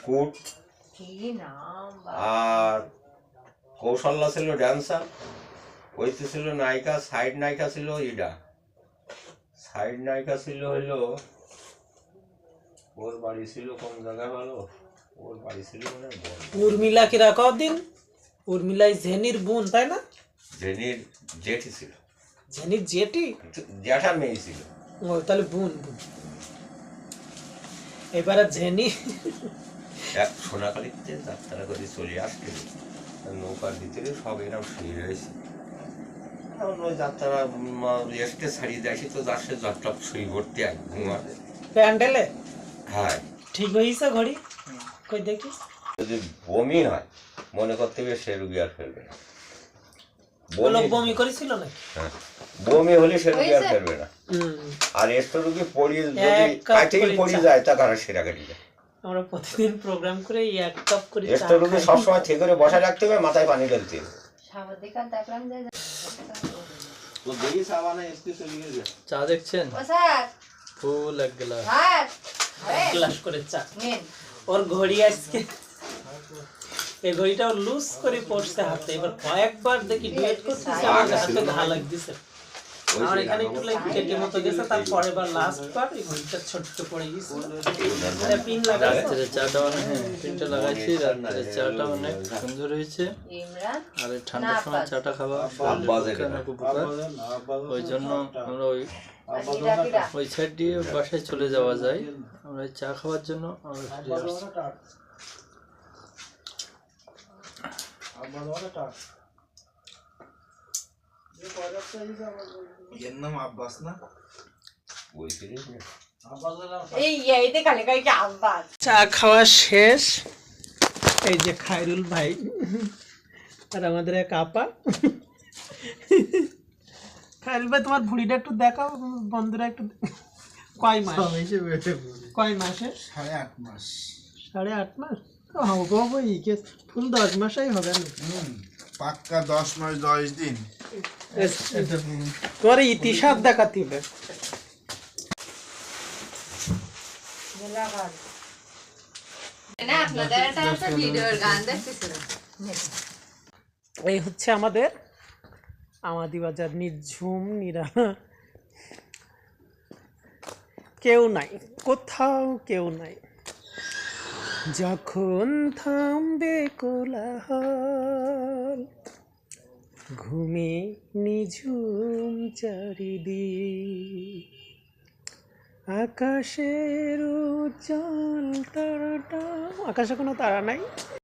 Foot, আর কৌশল্যা ছিল dancer, ওইতে ছিল নায়িকা, সাইড নায়িকা ছিল ইডা, সাইড নায়িকা ছিল হইলো ওর বাড়ি ছিল কোন জায়গায় ভালো, ওর বাড়ি ছিল মানে উর্মিলা কি রাখো দিন, উর্মিলাই জেনির বোন তাই না? জেনির জেঠি ছিল, জেনির জেঠি, জ্যাঠার মেয়ে ছিল। ও তাহলে বোন বোন। এবারে জেনি এক সোনাকালীতে যাত্রা করে চলে আসছিল, নৌকার ভিতরে সব এরকম শুয়ে রয়েছে, ওই যাত্রা এসতে ছাড়িয়ে দেয় তো যাচ্ছে যাত্রা শুয়ে ভর্তি আর ঘুমাতে প্যান্ডেলে। হ্যাঁ ঠিক হয়েছে ঘড়ি কই দেখি। যদি বমি হয় মনে করতে হবে সে রুগী আর ফেলবে না, বমি করেছিল না, হ্যাঁ বমি হলে সে রুগী আর ফেলবে না। আর এসব রুগী পড়িয়ে যদি কাটেই পড়ে যায় তা কারণ সেরা কেটে যায়। আমরা প্রতিদিন প্রোগ্রাম করে এক কাপ করে এসব রুগী সবসময় ঠিক করে বসা রাখতে হবে, মাথায় পানি ঢালতে হবে। চা দেখছেন? ফুল এক গ্লাস করে চা। ওর ঘড়ি আজকে এই ঘড়িটা লুজ করে পড়ছে হাতে, এবার কয়েকবার দেখি ডুয়েট করতেছে, আমার হাতে ঘা লাগতেছে। আমার এখানে একটু কেটে মতো গেছে, তারপরে এবার লাস্ট বার এই ঘড়িটা ছোট্ট পড়ে গেছে। আরে পিন লাগাইছে, চাটা অনেক, পিনটা লাগাইছি, রাত্রে চাটা অনেক সুন্দর হয়েছে। আর এই ঠান্ডার সময় চাটা খাওয়া অনেক উপকার, ওই জন্য আমরা ওই সাইড দিয়ে বাসায় চলে যাওয়া যায়, আমরা চা খাওয়ার জন্য আমরা ফিরে আসছি। চা খাওয়া শেষ। এই যে খায়রুল ভাই আর আমাদের এক আপা। খায়রুল ভাই তোমার ভুঁড়িটা একটু দেখাও, বন্ধুরা একটু। কয় মাস? কয় মাসে? 8.5 মাস। 8.5 মাস তো হবে, ফুল 10 মাসই হবে না, পাক্কা 10 মাস 10 দিন। তোমার ইতিহাস দেখাতে হবে। এই হচ্ছে আমাদের আমাদিবাজার নিঝুম কেউ নাই, কোথাও কেউ নাই। যখন থামবে কোলাহল, ঘুমে নিঝুম চারিদিক, আকাশের উজ্জ্বল তারাটা, আকাশে কোনো তারা নাই।